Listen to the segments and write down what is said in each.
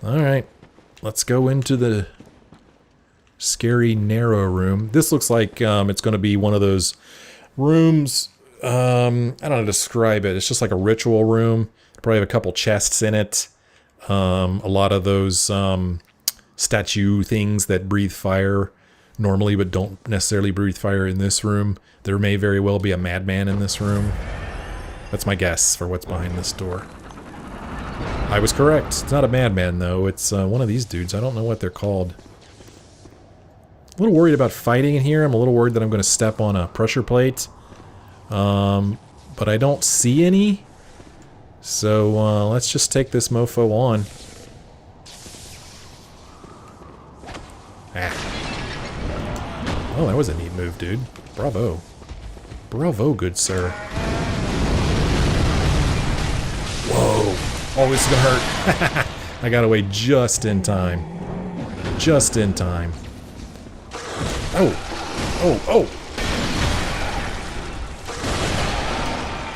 Alright. Let's go into the scary narrow room. This looks like it's going to be one of those rooms. I don't know how to describe it. It's just like a ritual room. Probably have a couple chests in it. A lot of those statue things that breathe fire normally, but don't necessarily breathe fire in this room. There may very well be a madman in this room. That's my guess for what's behind this door. I was correct. It's not a madman, though. It's one of these dudes. I don't know what they're called. A little worried about fighting in here. I'm a little worried that I'm going to step on a pressure plate. But I don't see any. So let's just take this mofo on. Ah. Oh, that was a neat move, dude. Bravo. Bravo, good sir. Whoa. Oh, this is gonna hurt. I got away just in time. Just in time. Oh. Oh, oh.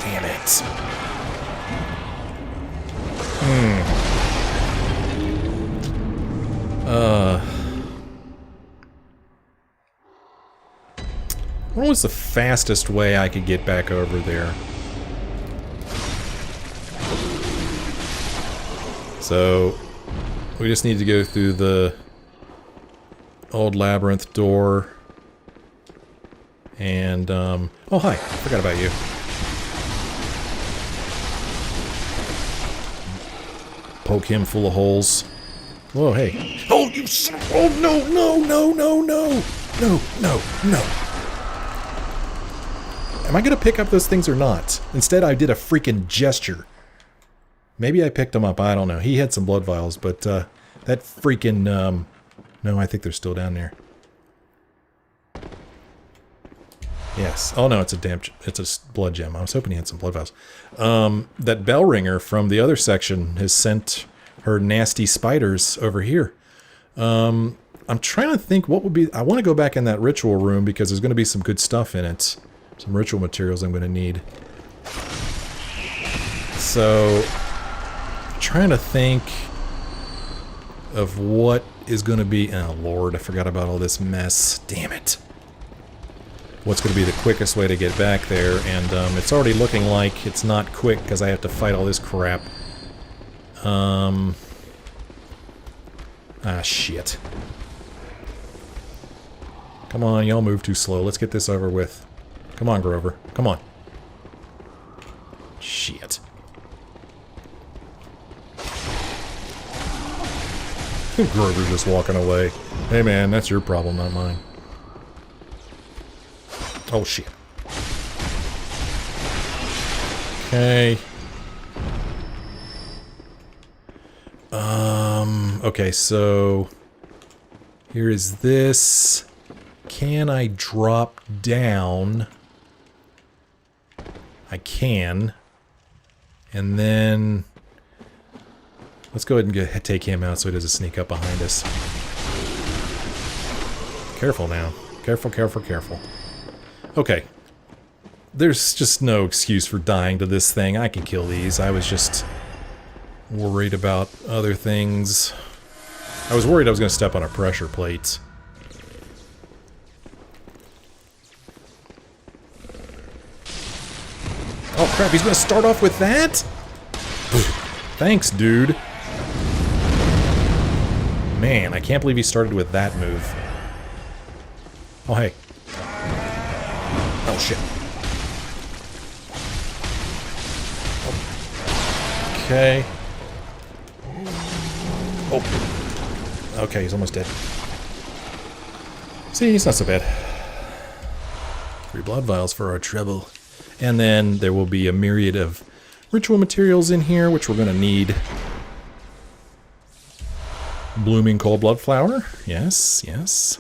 Damn it. What was the fastest way I could get back over there? So, we just need to go through the old labyrinth door. And, oh hi, forgot about you. Poke him full of holes. Whoa, hey. Oh, you son of... Oh, no, no, no, no, no. No, no, no. Am I going to pick up those things or not? Instead, I did a freaking gesture. Maybe I picked them up. I don't know. He had some blood vials, but that freaking... no, I think they're still down there. Yes. Oh, no, it's a blood gem. I was hoping he had some blood vials. That bell ringer from the other section has sent her nasty spiders over here. I'm trying to think what would be... I want to go back in that ritual room because there's going to be some good stuff in it. Some ritual materials I'm going to need. So, trying to think of what is going to be... Oh, Lord, I forgot about all this mess. Damn it. What's going to be the quickest way to get back there, and it's already looking like it's not quick because I have to fight all this crap. Ah, shit. Come on, y'all move too slow. Let's get this over with. Come on, Grover. Come on. Shit. Grover's just walking away. Hey man, that's your problem, not mine. Oh shit. Okay. Okay, so here is this. Can I drop down? I can. And then let's go ahead and take him out so he doesn't sneak up behind us. Careful now. Careful, careful, careful. Okay. There's just no excuse for dying to this thing. I can kill these. I was just worried about other things. I was worried I was going to step on a pressure plate. Oh crap, he's going to start off with that? Thanks, dude. Man, I can't believe he started with that move. Oh, hey. Oh, shit. Okay. Oh. Okay, he's almost dead. See, he's not so bad. 3 blood vials for our trouble. And then there will be a myriad of ritual materials in here, which we're going to need. Blooming cold blood flower. Yes, yes.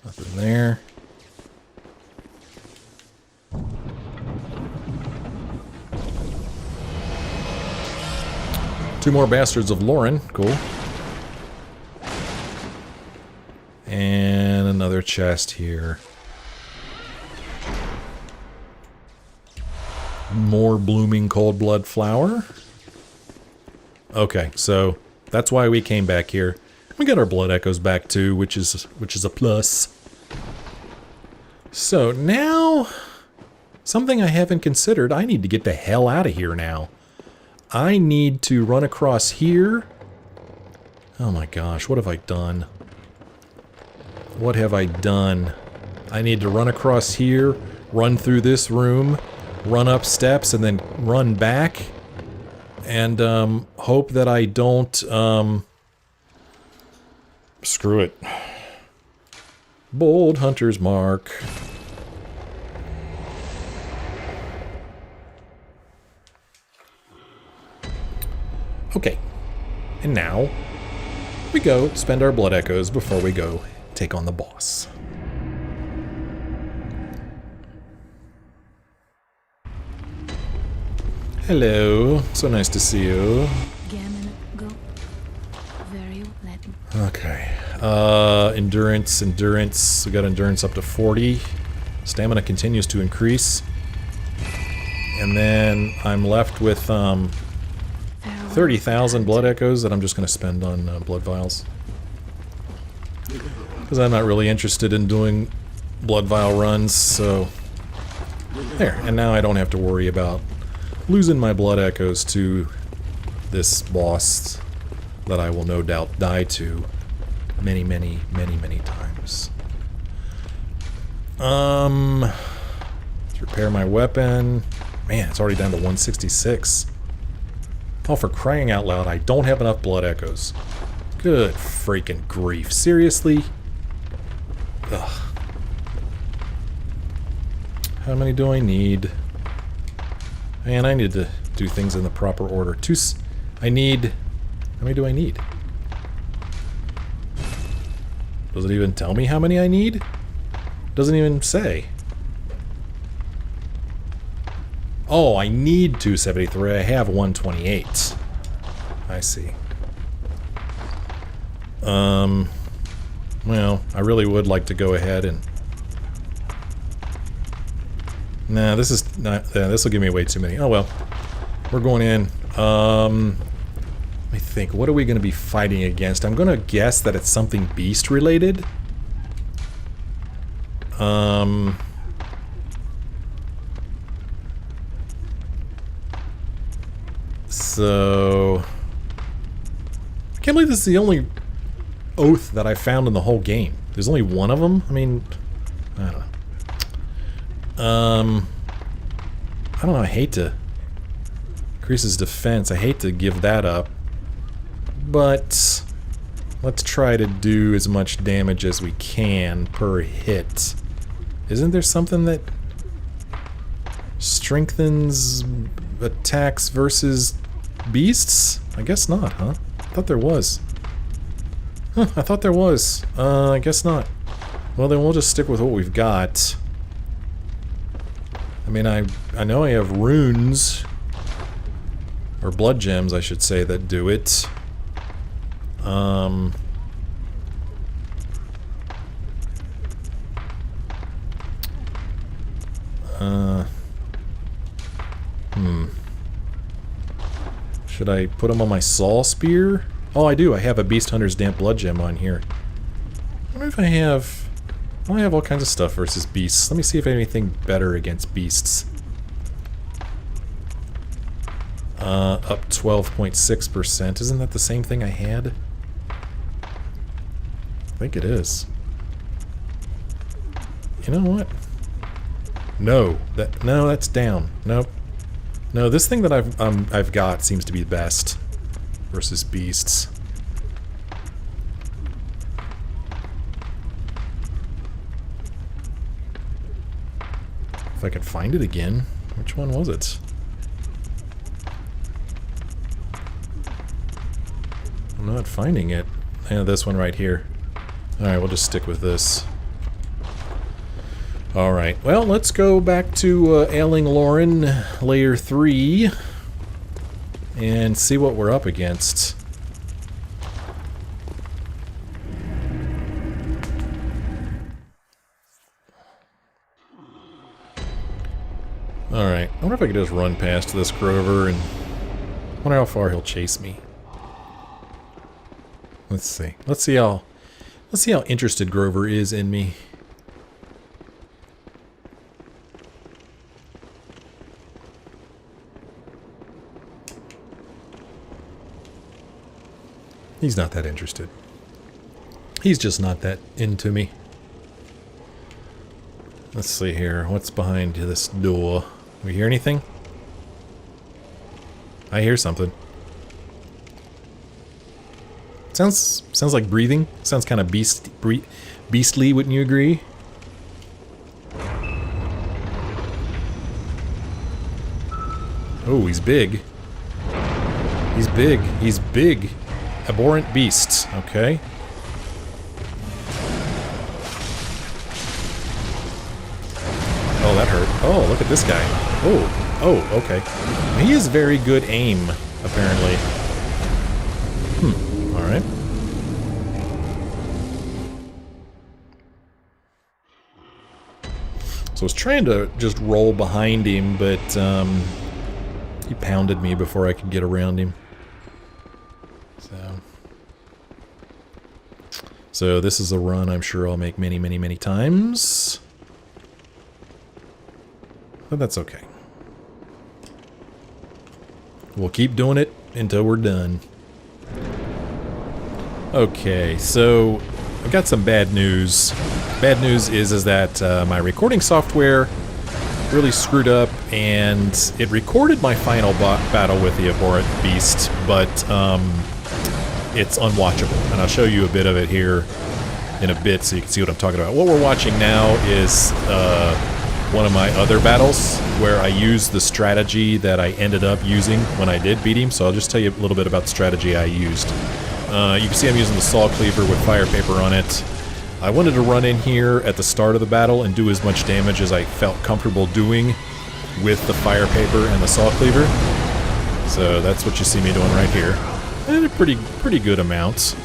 Nothing there. Two more bastards of Loran. Cool. And another chest here. More blooming cold blood flower. Okay, so that's why we came back here. We got our blood echoes back too, which is a plus. So now, something I haven't considered, I need to get the hell out of here now. I need to run across here. Oh my gosh, what have I done? What have I done? I need to run across here, run through this room, run up steps, and then run back. And hope that I don't screw it. Bold hunter's mark. Okay. And now we go spend our blood echoes before we go take on the boss. Hello, so nice to see you. Okay, endurance, we got endurance up to 40. Stamina continues to increase. And then I'm left with 30,000 blood echoes that I'm just going to spend on blood vials. Because I'm not really interested in doing blood vial runs, so... There, and now I don't have to worry about losing my blood echoes to this boss that I will no doubt die to many, many, many, many times. Let's repair my weapon. Man, it's already down to 166. Oh, for crying out loud, I don't have enough blood echoes. Good freaking grief. Seriously? Ugh. How many do I need? Man, I need to do things in the proper order. I need... How many do I need? Does it even tell me how many I need? Doesn't even say. Oh, I need 273. I have 128. I see. Well, I really would like to go ahead and... Nah, this is not... this will give me way too many. Oh well. We're going in. Let me think. What are we going to be fighting against? I'm going to guess that it's something beast related. So... I can't believe this is the only oath that I found in the whole game. There's only one of them? I mean... I don't know. I don't know, I hate to... Increases defense, I hate to give that up. But... let's try to do as much damage as we can per hit. Isn't there something that... strengthens attacks versus beasts? I guess not, huh? I thought there was. Huh, I thought there was. I guess not. Well, then we'll just stick with what we've got. I mean, I know I have runes, or blood gems, I should say, that do it. Should I put them on my Saw Spear? Oh, I do. I have a Beast Hunter's Damp Blood Gem on here. I wonder if I have... Well, I have all kinds of stuff versus beasts. Let me see if I have anything better against beasts. Up 12.6%. Isn't that the same thing I had? I think it is. You know what? No, that's down. Nope. No, this thing that I've got seems to be best versus beasts. If I could find it again. Which one was it? I'm not finding it. Yeah, this one right here. Alright, we'll just stick with this. Alright, well, let's go back to Ailing Loran Layer 3 and see what we're up against. Alright, I wonder if I could just run past this Grover and wonder how far he'll chase me. Let's see. Let's see how interested Grover is in me. He's not that interested. He's just not that into me. Let's see here. What's behind this door? We hear anything? I hear something. Sounds like breathing. Sounds kind of beastly, wouldn't you agree? Oh, he's big. He's big. He's big. Abhorrent Beast. Okay. Oh, that hurt. Oh, look at this guy. Oh, okay. He has very good aim, apparently. Alright. So I was trying to just roll behind him, but he pounded me before I could get around him. So this is a run I'm sure I'll make many, many, many times. But that's okay. We'll keep doing it until we're done. Okay, so I've got some bad news. Bad news is that my recording software really screwed up, and it recorded my final battle with the Abhorrent Beast, but it's unwatchable. And I'll show you a bit of it here in a bit so you can see what I'm talking about. What we're watching now is one of my other battles where I used the strategy that I ended up using when I did beat him. So I'll just tell you a little bit about the strategy I used. You can see I'm using the saw cleaver with fire paper on it. I wanted to run in here at the start of the battle and do as much damage as I felt comfortable doing with the fire paper and the saw cleaver. So that's what you see me doing right here. And a pretty good amounts.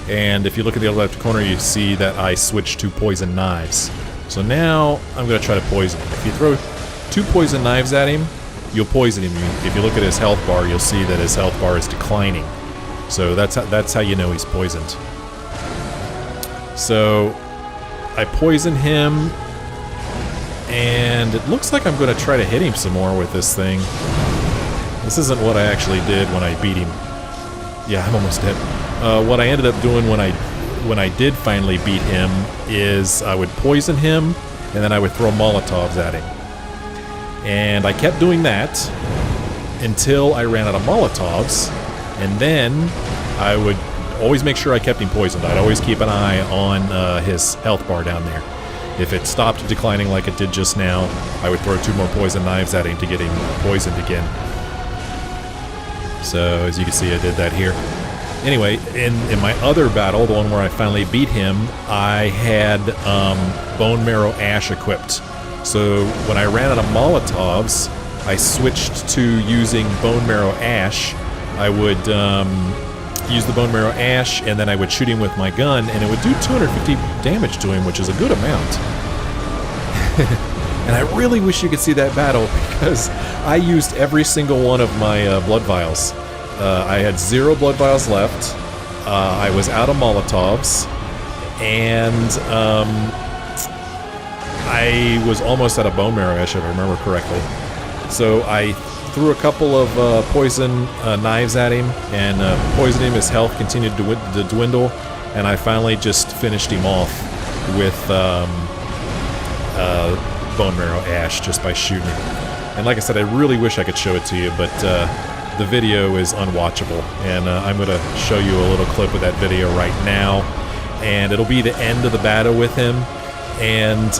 And if you look at the left corner, you see that I switched to poison knives. So now I'm going to try to poison him. If you throw 2 poison knives at him, you'll poison him. If you look at his health bar, you'll see that his health bar is declining. So that's how you know he's poisoned. So I poison him, and it looks like I'm going to try to hit him some more with this thing. This isn't what I actually did when I beat him. Yeah, I'm almost dead. What I ended up doing when I did finally beat him is I would poison him, and then I would throw Molotovs at him. And I kept doing that until I ran out of Molotovs, and then I would always make sure I kept him poisoned. I'd always keep an eye on his health bar down there. If it stopped declining like it did just now, I would throw 2 more poison knives at him to get him poisoned again. So, as you can see, I did that here. Anyway, in my other battle, the one where I finally beat him, I had Bone Marrow Ash equipped. So when I ran out of Molotovs, I switched to using Bone Marrow Ash. I would use the Bone Marrow Ash, and then I would shoot him with my gun, and it would do 250 damage to him, which is a good amount. And I really wish you could see that battle, because I used every single one of my blood vials. I had 0 blood vials left. I was out of Molotovs, and I was almost out of Bone Marrow Ash, if I remember correctly. So I threw a couple of poison knives at him, and poisoned him. His health continued to dwindle, and I finally just finished him off with Bone Marrow Ash just by shooting him. And like I said, I really wish I could show it to you, but the video is unwatchable, and I'm going to show you a little clip of that video right now, and it'll be the end of the battle with him. And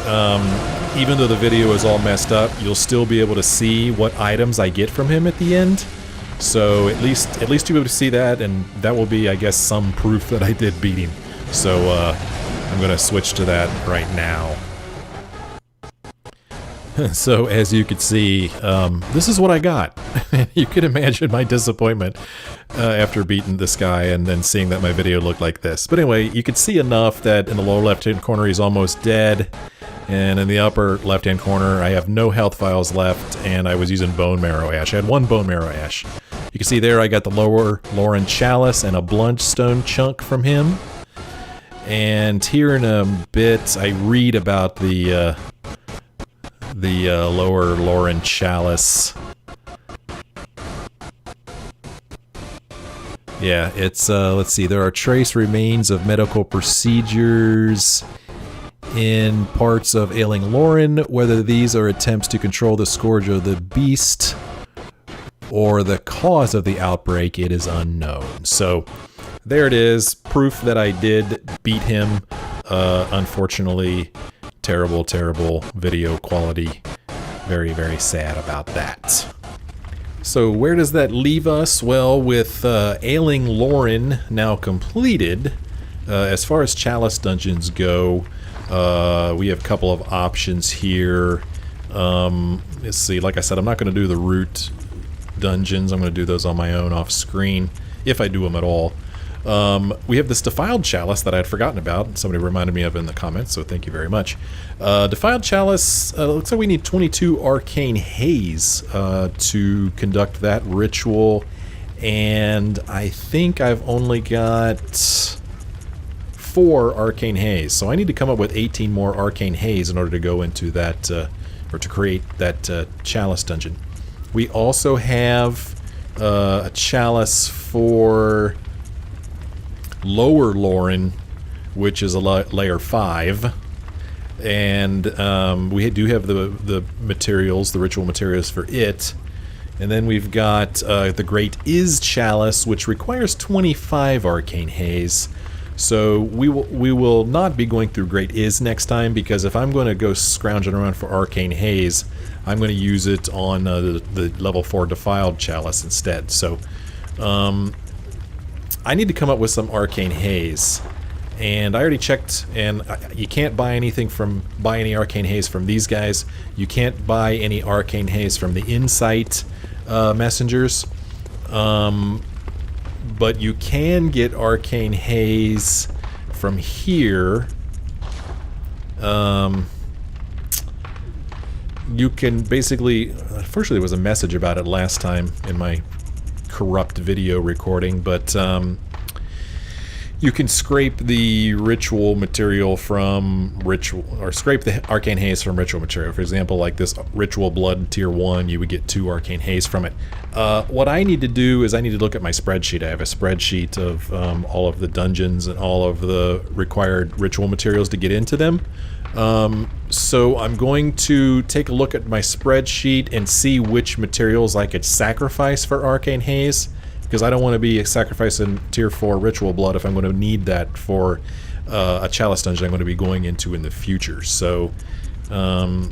even though the video is all messed up, you'll still be able to see what items I get from him at the end. So at least you'll be able to see that, and that will be, I guess, some proof that I did beat him. So I'm going to switch to that right now. So as you can see, this is what I got. You can imagine my disappointment after beating this guy and then seeing that my video looked like this. But anyway, you can see enough that in the lower left-hand corner he's almost dead. And in the upper left-hand corner I have no health vials left, and I was using Bone Marrow Ash. I had 1 Bone Marrow Ash. You can see there I got the Lower Loran Chalice and a Bloodstone chunk from him. And here in a bit, I read about the Lower Loran Chalice. Yeah, it's, let's see, there are trace remains of medical procedures in parts of Ailing Loran. Whether these are attempts to control the scourge of the beast or the cause of the outbreak, it is unknown. So, there it is, proof that I did beat him. Unfortunately, terrible, terrible video quality. Very, very sad about that. So where does that leave us? Well, with Ailing Loran now completed, as far as Chalice Dungeons go, we have a couple of options here. Let's see, like I said, I'm not going to do the root dungeons. I'm going to do those on my own off screen, if I do them at all. We have this Defiled Chalice that I had forgotten about. Somebody reminded me of in the comments, so thank you very much. Defiled Chalice, looks like we need 22 Arcane Haze to conduct that ritual, and I think I've only got 4 Arcane Haze, so I need to come up with 18 more Arcane Haze in order to go into that, or to create that Chalice Dungeon. We also have a Chalice for Lower Loran, which is a layer 5, and we do have the materials, the ritual materials for it. And then we've got the Great Is Chalice, which requires 25 Arcane Haze. So we will not be going through Great Is next time, because if I'm going to go scrounging around for Arcane Haze, I'm going to use it on the level 4 Defiled Chalice instead. So I need to come up with some Arcane Haze, and I already checked, and you can't buy any Arcane Haze from these guys. You can't buy any Arcane Haze from the Insight messengers, but you can get Arcane Haze from here. You can basically, unfortunately there was a message about it last time in my corrupt video recording, but you can scrape the ritual material from scrape the Arcane Haze from ritual material. For example, like this Ritual Blood Tier 1, you would get 2 Arcane Haze from it. What I need to do is I need to look at my spreadsheet. I have a spreadsheet of all of the dungeons and all of the required ritual materials to get into them. So I'm going to take a look at my spreadsheet and see which materials I could sacrifice for Arcane Haze, because I don't want to be sacrificing Tier 4 Ritual Blood if I'm going to need that for a Chalice Dungeon I'm going to be going into in the future. So I'll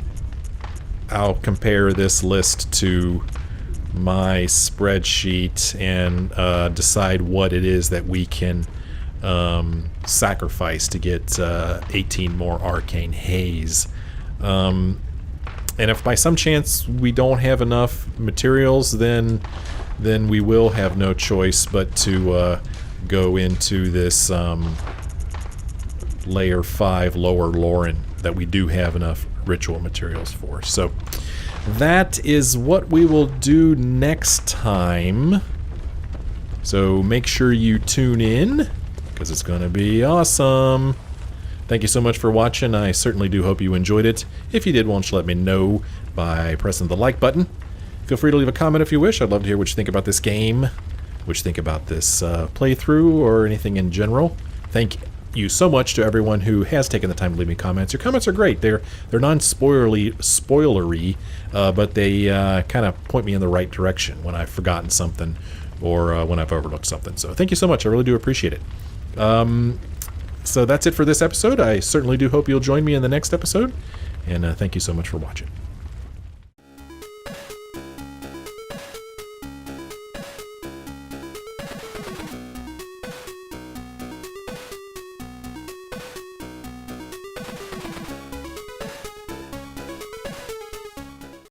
compare this list to my spreadsheet and decide what it is that we can sacrifice to get 18 more Arcane Haze. And if by some chance we don't have enough materials, then we will have no choice but to go into this layer 5 Lower Loran that we do have enough ritual materials for. So that is what we will do next time. So make sure you tune in, because it's going to be awesome. Thank you so much for watching. I certainly do hope you enjoyed it. If you did, why don't you let me know by pressing the like button. Feel free to leave a comment if you wish. I'd love to hear what you think about this game, what you think about this playthrough, or anything in general. Thank you so much to everyone who has taken the time to leave me comments. Your comments are great. They're non-spoilery, but they kind of point me in the right direction when I've forgotten something or when I've overlooked something. So thank you so much. I really do appreciate it. So that's it for this episode. I certainly do hope you'll join me in the next episode, and thank you so much for watching.